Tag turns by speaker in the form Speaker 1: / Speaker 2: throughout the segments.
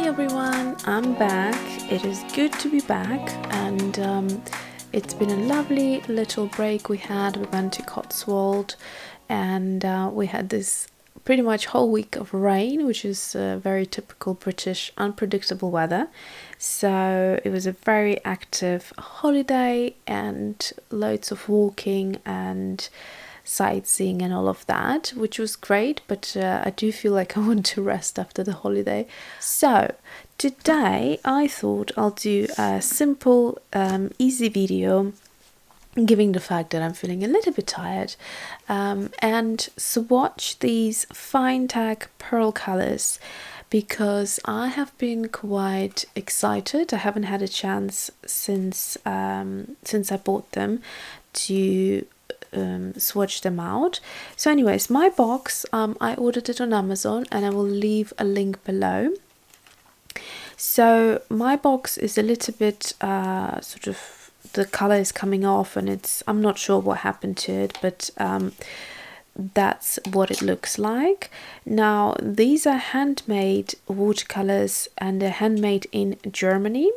Speaker 1: everyone, I'm back. It is good to be back, and it's been a lovely little break we had. We went to Cotswold, and we had this pretty much whole week of rain, which is very typical British unpredictable weather. So it was a very active holiday and loads of walking and sightseeing and all of that, which was great, but I do feel like I want to rest after the holiday. So today I thought I'll do a simple easy video given the fact that I'm feeling a little bit tired, and swatch these Finetec Pearl Colours because I have been quite excited. I haven't had a chance since I bought them to swatch them out. So anyways, my box, I ordered it on Amazon, and I will leave a link below. So my box is a little bit sort of, the color is coming off, and I'm not sure what happened to it, but that's what it looks like. Now these are handmade watercolors, and they're handmade in Germany,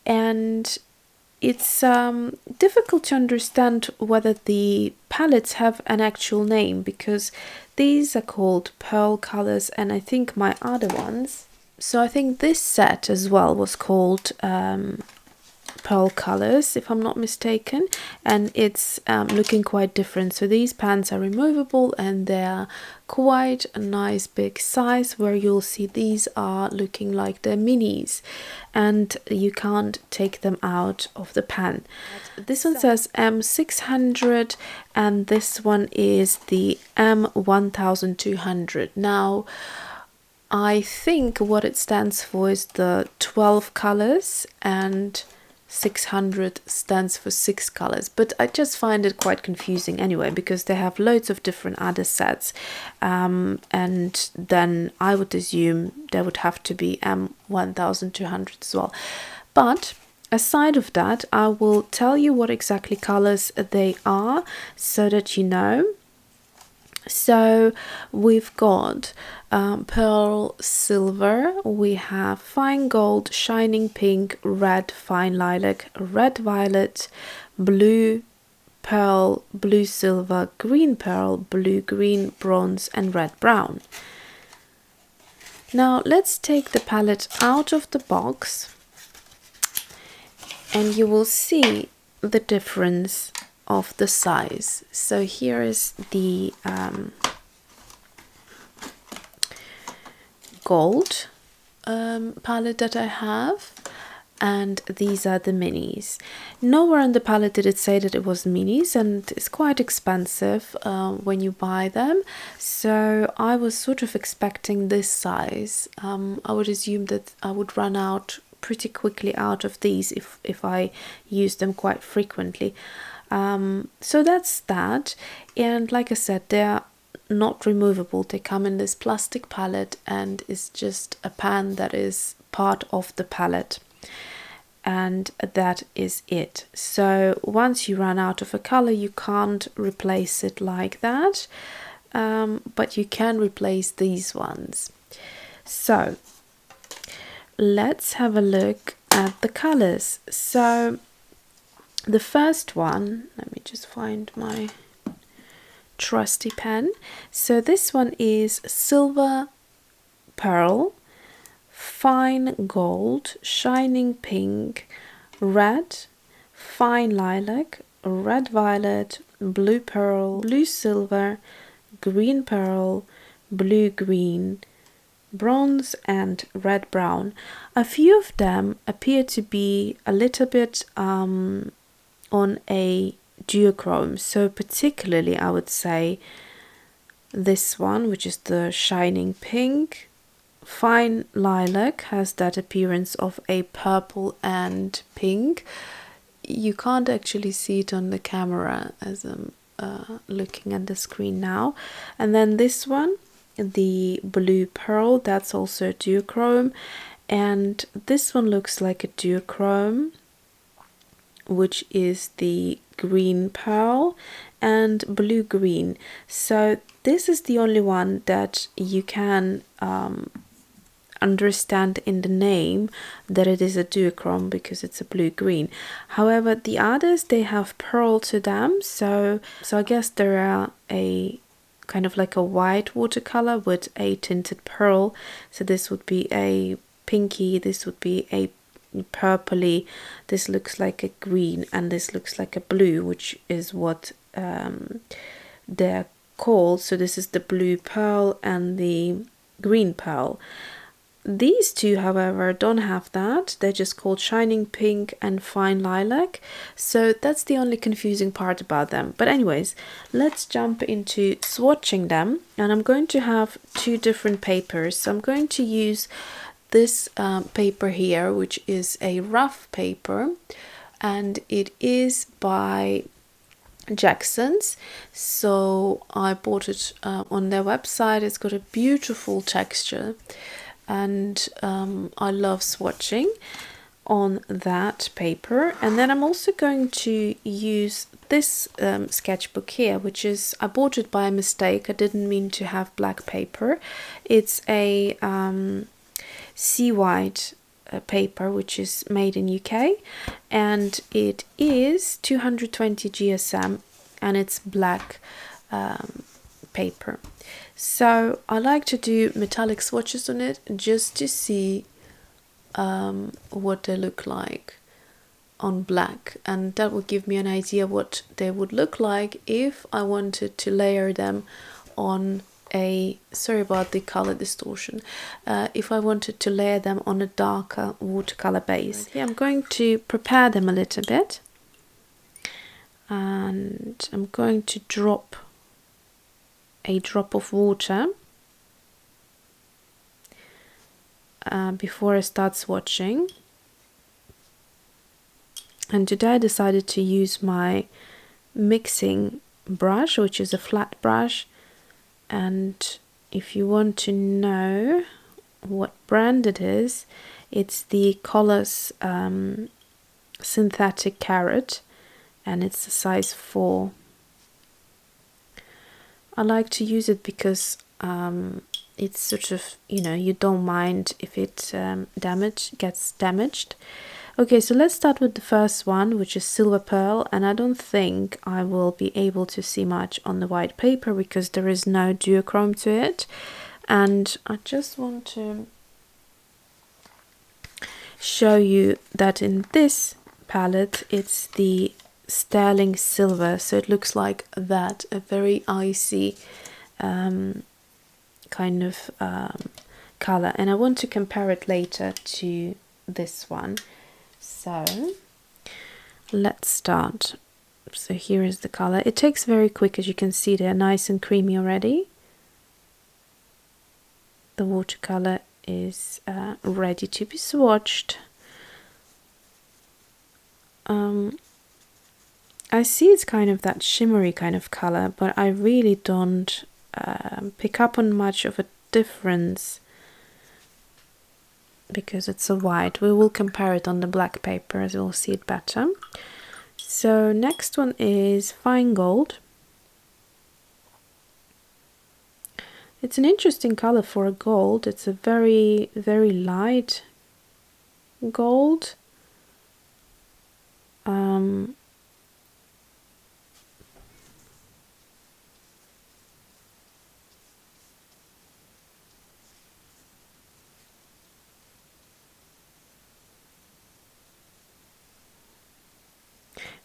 Speaker 1: and it's difficult to understand whether the palettes have an actual name, because these are called Pearl Colours, and I think my other ones, so I think this set as well was called Pearl Colours, if I'm not mistaken, and it's looking quite different. So these pans are removable, and they're quite a nice big size, where you'll see these are looking like they're minis, and you can't take them out of the pan. This one says M600, and this one is the M1200. Now I think what it stands for is the 12 colors, and 600 stands for 6 colors, but I just find it quite confusing anyway, because they have loads of different other sets, and then I would assume there would have to be M1200 as well. But aside of that, I will tell you what exactly colors they are so that you know. So we've got pearl silver, we have fine gold, shining pink, red, fine lilac, red violet, blue pearl, blue silver, green pearl, blue green, bronze, and red brown. Now let's take the palette out of the box, and you will see the difference of the size. So here is the gold palette that I have, and these are the minis. Nowhere on the palette did it say that it was minis, and it's quite expensive when you buy them, so I was sort of expecting this size. I would assume that I would run out pretty quickly out of these if I use them quite frequently. So that's that, and like I said, they're not removable. They come in this plastic palette, and it's just a pan that is part of the palette, and that is it. So once you run out of a color, you can't replace it like that, but you can replace these ones. So let's have a look at the colors. So the first one, let me just find my trusty pen. So this one is silver pearl, fine gold, shining pink, red, fine lilac, red violet, blue pearl, blue silver, green pearl, blue green, bronze, and red brown. A few of them appear to be a little bit on a duochrome, so particularly I would say this one, which is the shining pink. Fine lilac has that appearance of a purple and pink. You can't actually see it on the camera as I'm looking at the screen now. And then this one, the blue pearl, that's also duochrome, and this one looks like a duochrome, which is the green pearl and blue green. So this is the only one that you can understand in the name that it is a duochrome because it's a blue-green. However, the others, they have pearl to them, so I guess they're a kind of like a white watercolor with a tinted pearl. So this would be a pinky, this would be a purpley, this looks like a green, and this looks like a blue, which is what they're called. So this is the blue pearl and the green pearl. These two, however, don't have that. They're just called Shining Pink and Fine Lilac. So that's the only confusing part about them. But anyways, let's jump into swatching them. And I'm going to have two different papers. So I'm going to use this paper here, which is a rough paper. And it is by Jackson's. So I bought it on their website. It's got a beautiful texture. And I love swatching on that paper. And then I'm also going to use this sketchbook here, which is, I bought it by mistake. I didn't mean to have black paper. It's a Seawhite paper, which is made in UK, and it is 220 GSM, and it's black paper. So I like to do metallic swatches on it just to see what they look like on black, and that will give me an idea what they would look like if I wanted to layer them on a, sorry about the color distortion, if I wanted to layer them on a darker watercolor base. Yeah, I'm going to prepare them a little bit, and I'm going to drop a drop of water before I start swatching. And today I decided to use my mixing brush, which is a flat brush. And if you want to know what brand it is, it's the Colours Synthetic Carrot, and it's a size 4. I like to use it because it's sort of, you know, you don't mind if it gets damaged. Okay, so let's start with the first one, which is Silver Pearl, and I don't think I will be able to see much on the white paper because there is no duochrome to it. And I just want to show you that in this palette it's the sterling silver, so it looks like that, a very icy kind of color, and I want to compare it later to this one. So let's start. So here is the color. It takes very quick, as you can see, they're nice and creamy already. The watercolor is ready to be swatched. I see it's kind of that shimmery kind of color, but I really don't pick up on much of a difference because it's a white. We will compare it on the black paper as we'll see it better. So next one is Fine Gold. It's an interesting color for a gold. It's a very, very light gold.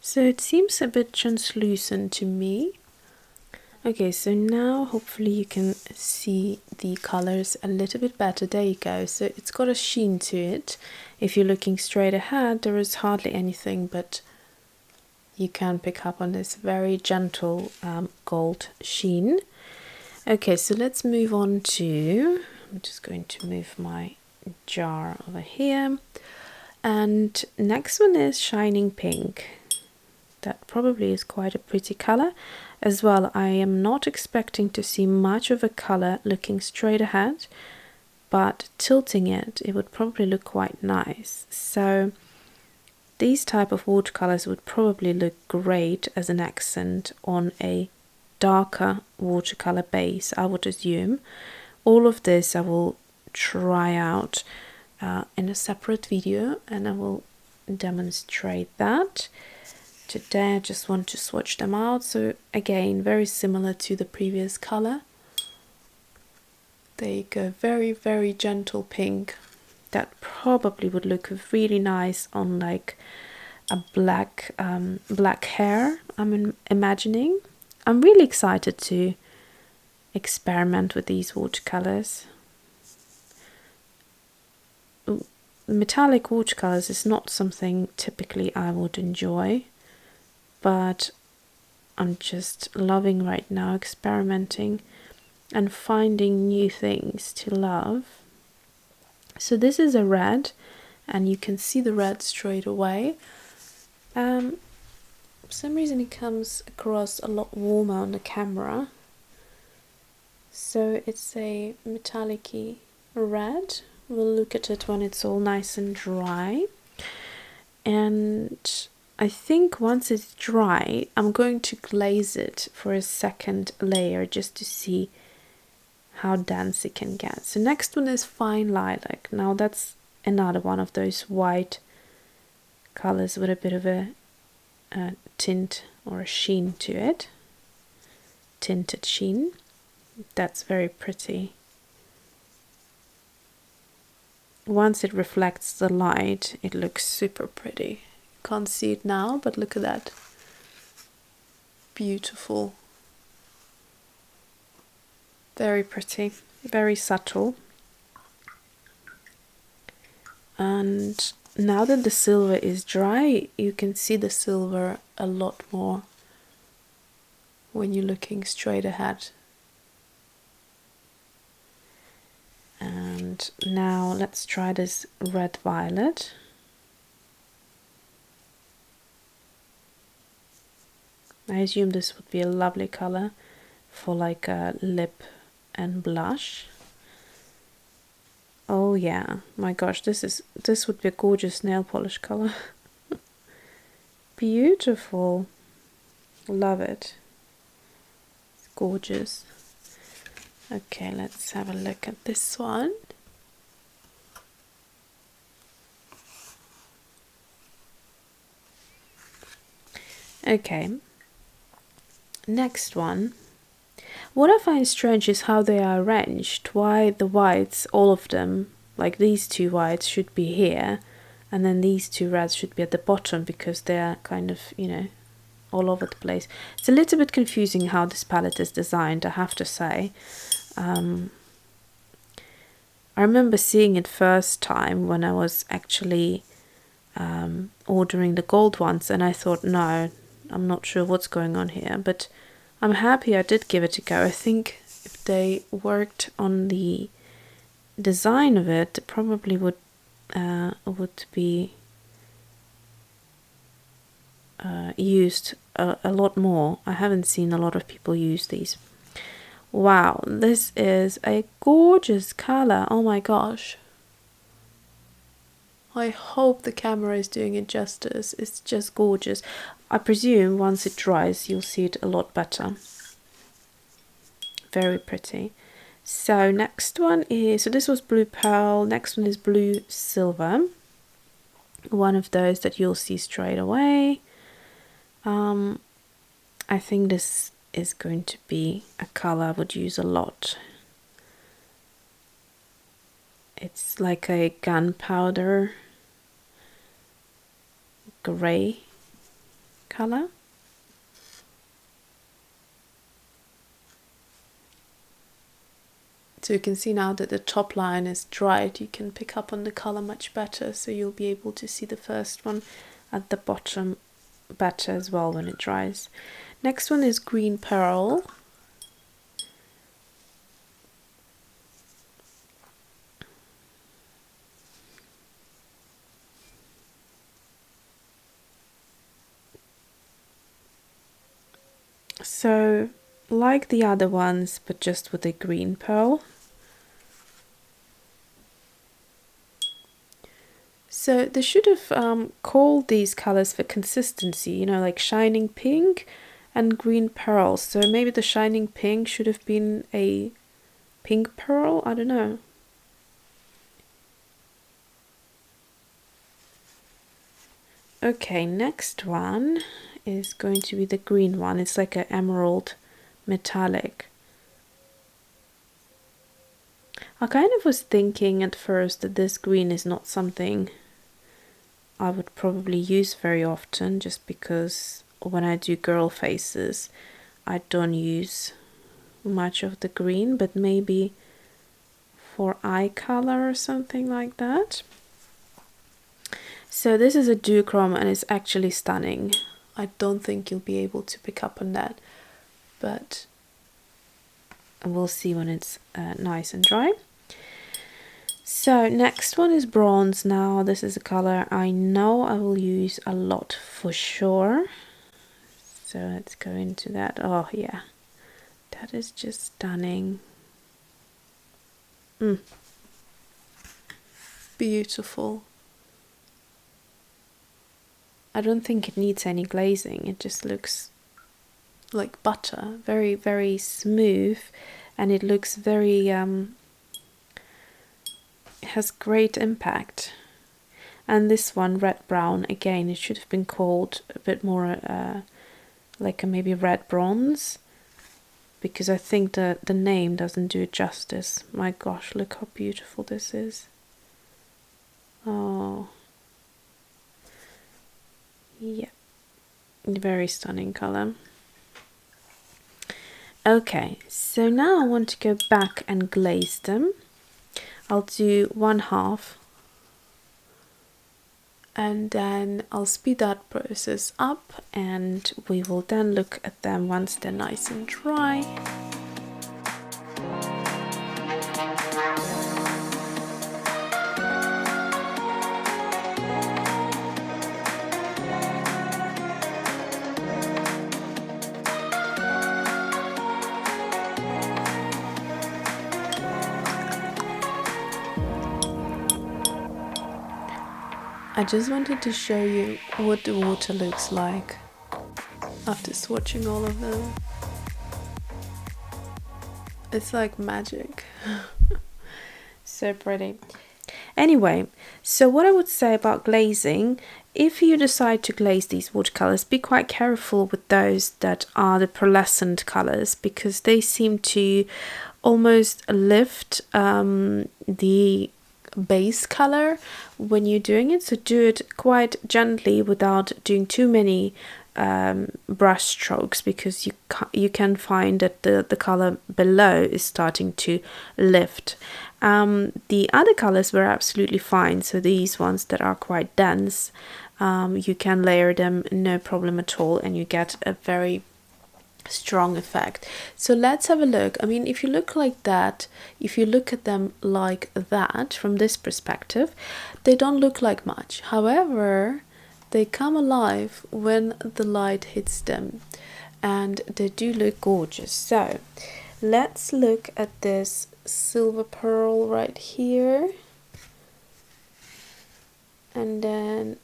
Speaker 1: So it seems a bit translucent to me. Okay, so now hopefully you can see the colors a little bit better. There you go. So it's got a sheen to it. If you're looking straight ahead, there is hardly anything, but you can pick up on this very gentle gold sheen. Okay, so let's move on to, I'm just going to move my jar over here. And next one is Shining Pink. That probably is quite a pretty color as well. I am not expecting to see much of a color looking straight ahead, but tilting it would probably look quite nice. So these type of watercolors would probably look great as an accent on a darker watercolor base, I would assume. All of this I will try out in a separate video, and I will demonstrate that. Today I just want to swatch them out. So again, very similar to the previous color. There you go, very, very gentle pink. That probably would look really nice on like a black hair, I'm imagining. I'm really excited to experiment with these watercolors. Metallic watercolors is not something typically I would enjoy, but I'm just loving right now experimenting and finding new things to love. So this is a red, and you can see the red straight away. For some reason it comes across a lot warmer on the camera. So it's a metallic-y red. We'll look at it when it's all nice and dry. And I think once it's dry, I'm going to glaze it for a second layer just to see how dense it can get. So next one is Fine Lilac. Now that's another one of those white colors with a bit of a tint or a sheen to it. Tinted sheen. That's very pretty. Once it reflects the light, it looks super pretty. Can't see it now, but look at that. Beautiful. Very pretty, very subtle. And now that the silver is dry, you can see the silver a lot more when you're looking straight ahead. And now let's try this red violet. I assume this would be a lovely color for like a lip and blush. Oh yeah, my gosh, this would be a gorgeous nail polish color. Beautiful. Love it. It's gorgeous. Okay, let's have a look at this one. Okay, next one. What I find strange is how they are arranged. Why the whites, all of them, like these two whites, should be here, and then these two reds should be at the bottom, because they're kind of, you know, all over the place. It's a little bit confusing how this palette is designed, I have to say. I remember seeing it first time when I was actually ordering the gold ones, and I thought, no, I'm not sure what's going on here, but I'm happy I did give it a go. I think if they worked on the design of it, it probably would be used a lot more. I haven't seen a lot of people use these. Wow, this is a gorgeous color. Oh my gosh. I hope the camera is doing it justice. It's just gorgeous. I presume once it dries, you'll see it a lot better. Very pretty. So next one is, so this was blue pearl. Next one is blue silver. One of those that you'll see straight away. I think this is going to be a color I would use a lot. It's like a gunpowder gray color. So you can see now that the top line is dried, you can pick up on the color much better, so you'll be able to see the first one at the bottom better as well when it dries. Next one is green pearl. So like the other ones, but just with a green pearl. So they should have called these colors for consistency, you know, like shining pink and green pearl. So maybe the shining pink should have been a pink pearl, I don't know. Okay, next one is going to be the green one. It's like an emerald metallic. I kind of was thinking at first that this green is not something I would probably use very often, just because when I do girl faces I don't use much of the green, but maybe for eye color or something like that. So this is a duochrome and it's actually stunning. I don't think you'll be able to pick up on that, but we'll see when it's nice and dry. So next one is bronze. Now this is a color I know I will use a lot for sure. So let's go into that. Oh yeah, that is just stunning. Beautiful. I don't think it needs any glazing. It just looks like butter, very, very smooth, and it looks very it has great impact. And this one, red brown, again, it should have been called a bit more like a maybe red bronze, because I think the name doesn't do it justice. My gosh, look how beautiful this is. Oh yeah, very stunning color. Okay, so now I want to go back and glaze them. I'll do 1/2, and then I'll speed that process up, and we will then look at them once they're nice and dry. I just wanted to show you what the water looks like after swatching all of them. It's like magic. So pretty. Anyway, so what I would say about glazing, if you decide to glaze these watercolors, be quite careful with those that are the pearlescent colors, because they seem to almost lift the base color when you're doing it. So do it quite gently without doing too many brush strokes, because you can find that the color below is starting to lift. The other colors were absolutely fine, so these ones that are quite dense, you can layer them no problem at all, and you get a very strong effect. So let's have a look. I mean, if you look like that, if you look at them like that from this perspective, they don't look like much. However, they come alive when the light hits them, and they do look gorgeous. So let's look at this silver pearl right here, and then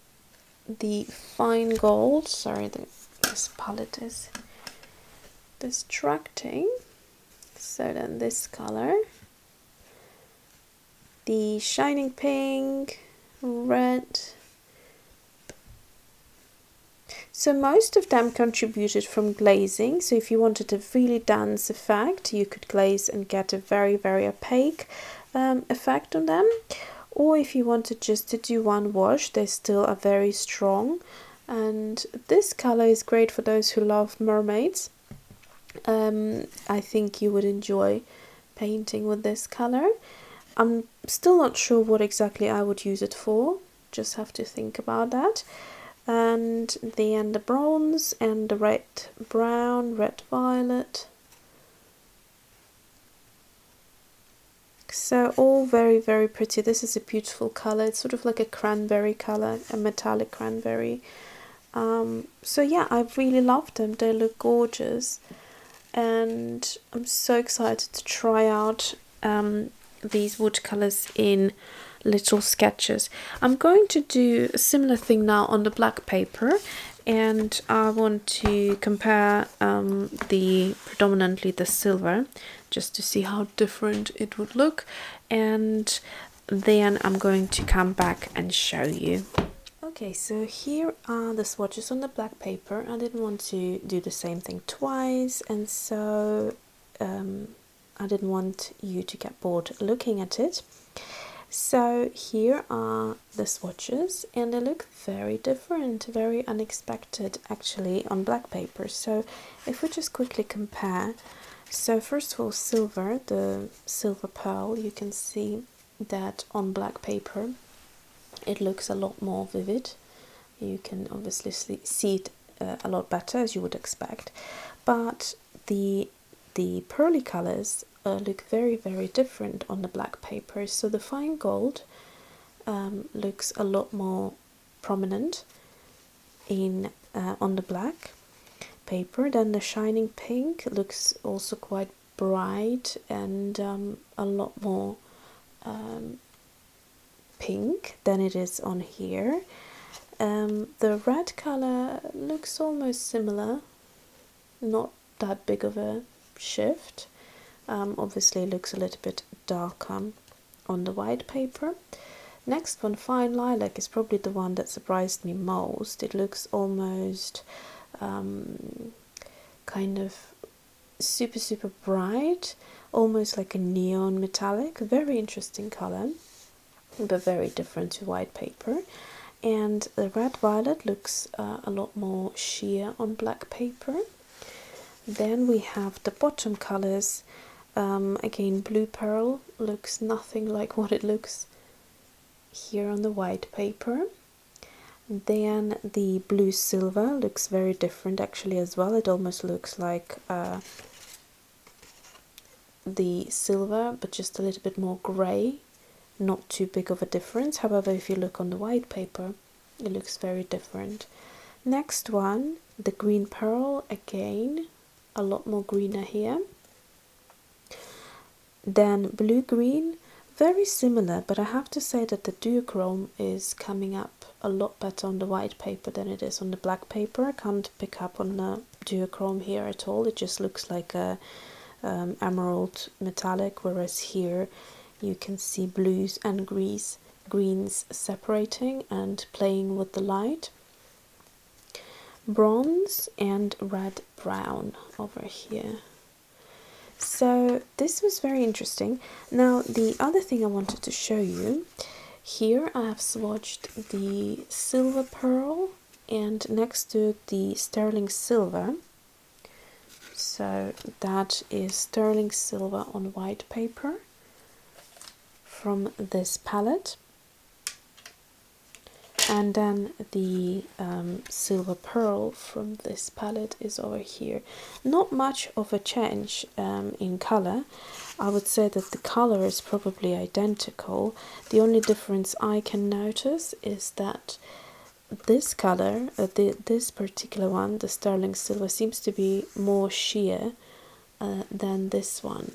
Speaker 1: the fine gold. Sorry, this palette is distracting. So then this color, the shining pink, red. So most of them contributed from glazing. So if you wanted a really dense effect, you could glaze and get a very, very opaque effect on them. Or if you wanted just to do one wash, they still are very strong. And this color is great for those who love mermaids. I think you would enjoy painting with this color. I'm still not sure what exactly I would use it for, just have to think about that. And the bronze and the red brown, red violet. So all very, very pretty. This is a beautiful color. It's sort of like a cranberry color, a metallic cranberry. So yeah, I really love them. They look gorgeous. And I'm so excited to try out these watercolors in little sketches. I'm going to do a similar thing now on the black paper, and I want to compare predominantly the silver, just to see how different it would look, and then I'm going to come back and show you. Okay, so here are the swatches on the black paper. I didn't want to do the same thing twice, and so I didn't want you to get bored looking at it. So here are the swatches, and they look very different, very unexpected actually on black paper. So if we just quickly compare, so first of all, silver, the silver pearl, you can see that on black paper it looks a lot more vivid. You can obviously see it a lot better, as you would expect, but the pearly colors look very, very different on the black paper. So the fine gold looks a lot more prominent in on the black paper. Then the shining pink looks also quite bright and a lot more pink than it is on here. The red color looks almost similar, not that big of a shift. Obviously it looks a little bit darker on the white paper. Next one, fine lilac, is probably the one that surprised me most. It looks almost kind of super bright, almost like a neon metallic. Very interesting color, but very different to white paper. And the red violet looks a lot more sheer on black paper. Then we have the bottom colors. Again, blue pearl looks nothing like what it looks here on the white paper. Then the blue silver looks very different actually as well. It almost looks like the silver, but just a little bit more grey. Not too big of a difference. However, if you look on the white paper, it looks very different. Next one, the green pearl, again a lot more greener here. Then blue green, very similar, but I have to say that the duochrome is coming up a lot better on the white paper than it is on the black paper. I can't pick up on the duochrome here at all. It just looks like a emerald metallic, whereas here you can see blues and greens separating and playing with the light. Bronze and red brown over here. So this was very interesting. Now the other thing I wanted to show you, here I have swatched the silver pearl and next to the sterling silver. So that is sterling silver on white paper from this palette, and then the silver pearl from this palette is over here. Not much of a change in color. I would say that the color is probably identical. The only difference I can notice is that this color, this particular one, the sterling silver, seems to be more sheer than this one.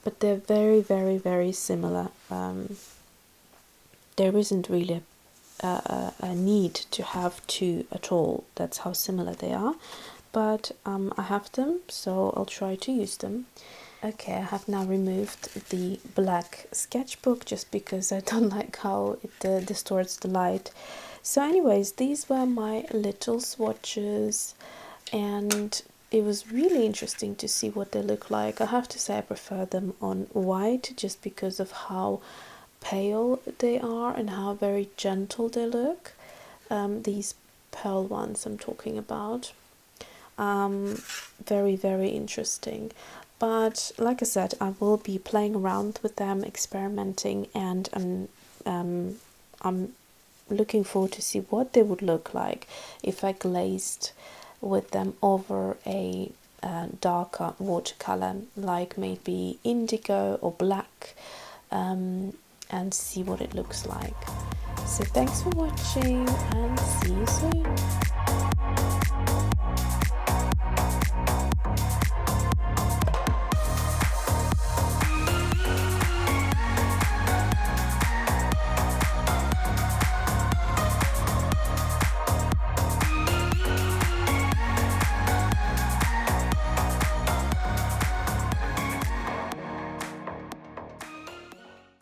Speaker 1: But they're very similar. There isn't really a need to have two at all. That's how similar they are. But I have them, so I'll try to use them. Okay, I have now removed the black sketchbook just because I don't like how it distorts the light. So anyways, these were my little swatches, and it was really interesting to see what they look like. I have to say I prefer them on white just because of how pale they are and how very gentle they look. These pearl ones I'm talking about. Very interesting. But like I said, I will be playing around with them, experimenting, and I'm looking forward to see what they would look like if I glazed with them over a darker watercolor, like maybe indigo or black, and see what it looks like. So thanks for watching, and see you soon.